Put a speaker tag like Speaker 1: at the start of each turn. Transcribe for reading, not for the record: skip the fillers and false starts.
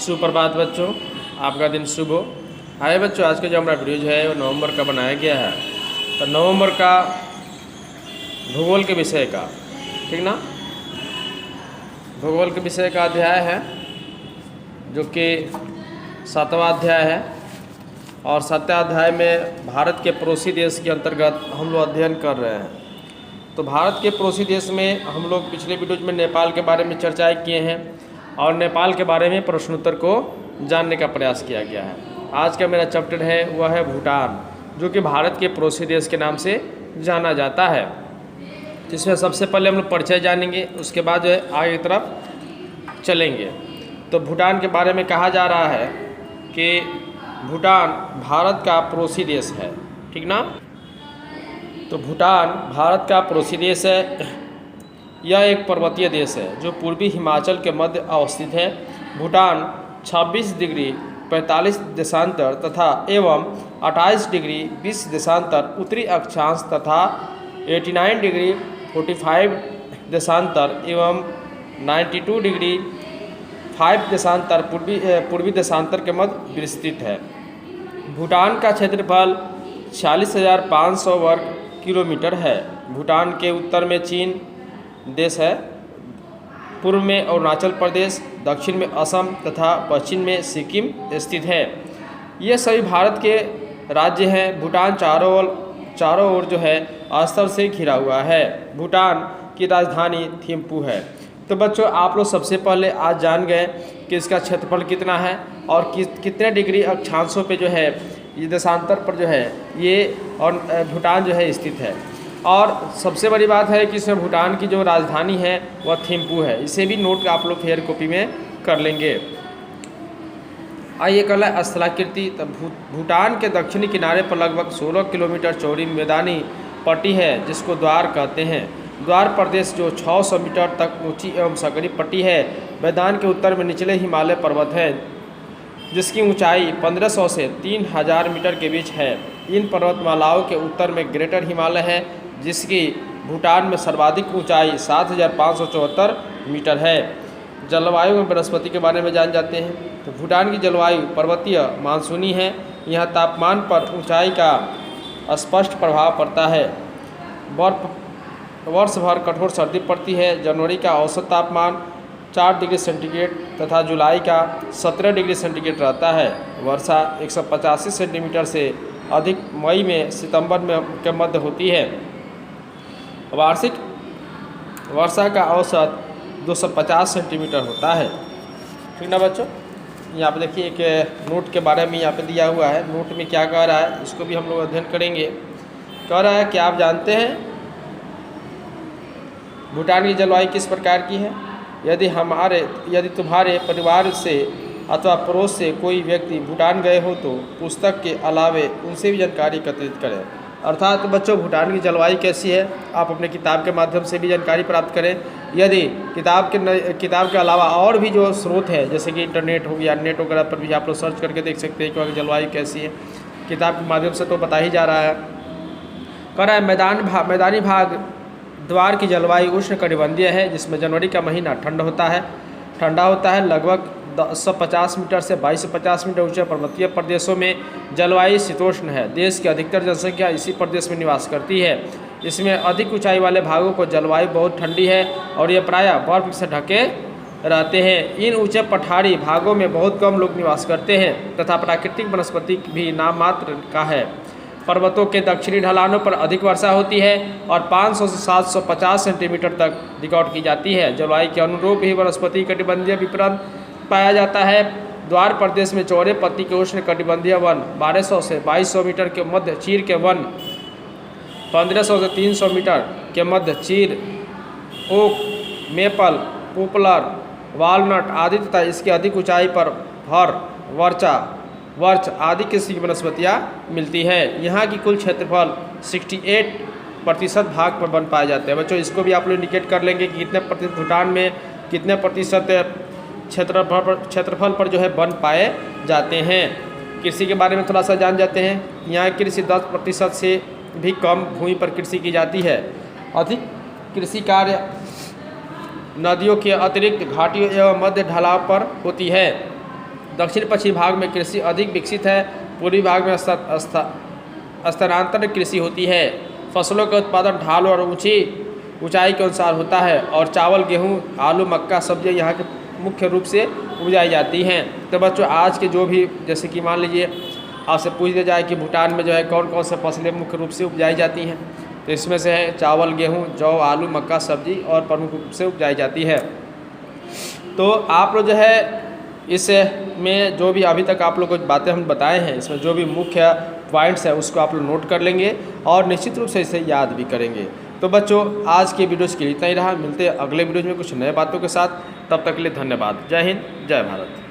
Speaker 1: सुप्रभात बच्चों, आपका दिन शुभ हो। हाय बच्चों, आज का जो हमारा वीडियो जो है वो नवंबर का बनाया गया है। तो नवंबर का भूगोल के विषय का, ठीक ना, भूगोल के विषय का अध्याय है जो कि 7वां अध्याय है। और 7वें अध्याय में भारत के पड़ोसी देश के अंतर्गत हम लोग अध्ययन कर रहे हैं। तो भारत के पड़ोसी देश में हम लोग पिछले वीडियो में नेपाल के बारे में चर्चाएं किए हैं और नेपाल के बारे में प्रश्नोत्तर को जानने का प्रयास किया गया है। आज का मेरा चैप्टर है वह है भूटान, जो कि भारत के पड़ोसी देश के नाम से जाना जाता है। जिसमें सबसे पहले हम लोग परिचय जानेंगे, उसके बाद जो है आगे की तरफ चलेंगे। तो भूटान के बारे में कहा जा रहा है कि भूटान भारत का पड़ोसी देश है, ठीक ना। तो भूटान भारत का पड़ोसी देश है। यह एक पर्वतीय देश है जो पूर्वी हिमाचल के मध्य अवस्थित है। भूटान 26 डिग्री 45 देशांतर तथा एवं 28 डिग्री 20 देशांतर उत्तरी अक्षांश तथा 89 डिग्री 45 देशांतर एवं 92 डिग्री 5 देशांतर पूर्वी देशांतर के मध्य विस्तृत है। भूटान का क्षेत्रफल 46,500 वर्ग किलोमीटर है। भूटान के उत्तर में चीन देश है, पूर्व में अरुणाचल प्रदेश, दक्षिण में असम तथा पश्चिम में सिक्किम स्थित है। ये सभी भारत के राज्य हैं। भूटान चारों ओर जो है अस्तर से घिरा हुआ है। भूटान की राजधानी थिम्पू है। तो बच्चों, आप लोग सबसे पहले आज जान गए कि इसका क्षेत्रफल कितना है और कितने डिग्री अक्षांशों पे जो है ये देशांतर पर जो है ये और भूटान जो है स्थित है। और सबसे बड़ी बात है कि इसमें भूटान की जो राजधानी है वह थिम्पू है। इसे भी नोट आप लोग फेयर कॉपी में कर लेंगे। आइए कल स्थलाकृति। तो भूटान के दक्षिणी किनारे पर लगभग 16 किलोमीटर चौड़ी मैदानी पट्टी है जिसको द्वार कहते हैं। द्वार प्रदेश जो 600 मीटर तक ऊंची एवं संकरी पट्टी है। मैदान के उत्तर में निचले हिमालय पर्वत हैं जिसकी ऊंचाई 1500 से 3000 मीटर के बीच है। इन पर्वतमालाओं के उत्तर में ग्रेटर हिमालय है जिसकी भूटान में सर्वाधिक ऊंचाई 7574 मीटर है। जलवायु में वनस्पति के बारे में जान जाते हैं। तो भूटान की जलवायु पर्वतीय मानसूनी है। यहाँ तापमान पर ऊंचाई का स्पष्ट प्रभाव पड़ता है। वर्ष भर कठोर सर्दी पड़ती है। जनवरी का औसत तापमान 4 डिग्री सेंटीग्रेड तथा जुलाई का 17 डिग्री सेंटीग्रेड रहता है। वर्षा 185 सेंटीमीटर से अधिक मई में सितंबर में के मध्य होती है। वार्षिक वर्षा का औसत 250 सेंटीमीटर होता है, ठीक ना बच्चों। यहाँ पे देखिए एक नोट के बारे में यहाँ पे दिया हुआ है। नोट में क्या कह रहा है इसको भी हम लोग अध्ययन करेंगे। कह रहा है कि आप जानते हैं भूटान की जलवायु किस प्रकार की है। यदि तुम्हारे परिवार से अथवा पड़ोस से कोई व्यक्ति भूटान गए हो तो पुस्तक के अलावे उनसे भी जानकारी एकत्रित करें। अर्थात बच्चों, भूटान की जलवायु कैसी है आप अपने किताब के माध्यम से भी जानकारी प्राप्त करें। यदि किताब के अलावा और भी जो स्रोत है जैसे कि इंटरनेट हो गया, नेट वगैरह पर भी आप लोग सर्च करके देख सकते हैं कि वहाँ की जलवायु कैसी है। किताब के माध्यम से तो बता ही जा रहा है। कह रहा है मैदानी भाग द्वार की जलवायु उष्णकटिबंधीय है जिसमें जनवरी का महीना ठंडा होता है। लगभग 150 मीटर से 2250 मीटर ऊंचे पर्वतीय प्रदेशों में जलवायु शीतोष्ण है। देश की अधिकतर जनसंख्या इसी प्रदेश में निवास करती है। इसमें अधिक ऊंचाई वाले भागों को जलवायु बहुत ठंडी है और ये प्रायः बर्फ से ढके रहते हैं। इन ऊंचे पठारी भागों में बहुत कम लोग निवास करते हैं तथा प्राकृतिक वनस्पति भी नाम मात्र का है। पर्वतों के दक्षिणी ढलानों पर अधिक वर्षा होती है और 500 से 750 सेंटीमीटर तक रिकॉर्ड की जाती है। जलवायु के अनुरूप ही वनस्पति कटिबंधीय विपणन पाया जाता है। द्वार प्रदेश में चौड़े पत्ती के उष्ण कटिबंधीय वन 1200 से 2200 मीटर के मध्य चीर के वन 1500 से 300 मीटर के मध्य चीर, ओक, मेपल, पोपलर, वालनट आदि तथा इसकी अधिक ऊंचाई पर फर, वर्च आदि किस्म की वनस्पतियाँ मिलती है। यहाँ की कुल क्षेत्रफल 68% भाग पर वन पाए जाते हैं। बच्चों, इसको भी आप लोग इंडिकेट कर लेंगे कि कितने प्रतिशत भूटान में कितने प्रतिशत क्षेत्रफल पर जो है वन पाए जाते हैं। कृषि के बारे में थोड़ा सा जान जाते हैं। यहाँ कृषि 10% से भी कम भूमि पर कृषि की जाती है। अधिक कृषि कार्य नदियों के अतिरिक्त घाटियों एवं मध्य ढलाव पर होती है। दक्षिण पश्चिम भाग में कृषि अधिक विकसित है। पूर्वी भाग में स्थानांतरण कृषि होती है। फसलों का उत्पादन ढाल और ऊंचाई के अनुसार होता है और चावल, गेहूं, आलू, मक्का, सब्जियां यहाँ के मुख्य रूप से उपजाई जाती हैं। तो बच्चों आज के जो भी, जैसे कि मान लीजिए आपसे पूछ दिया जाए कि भूटान में जो है कौन कौन से फसलें मुख्य रूप से उपजाई जाती हैं, तो इसमें से है चावल, गेहूँ, जौ, आलू, मक्का, सब्जी और प्रमुख रूप से उपजाई जाती है। तो आप लोग जो है इसमें जो भी अभी तक आप लोग को बातें हम बताए हैं, इसमें जो भी मुख्य पॉइंट्स है उसको आप लोग नोट कर लेंगे और निश्चित रूप से इसे याद भी करेंगे। तो बच्चों आज के वीडियोज़ के लिए इतना ही रहा। मिलते हैं अगले वीडियो में कुछ नए बातों के साथ। तब तक के लिए धन्यवाद। जय हिंद, जय भारत।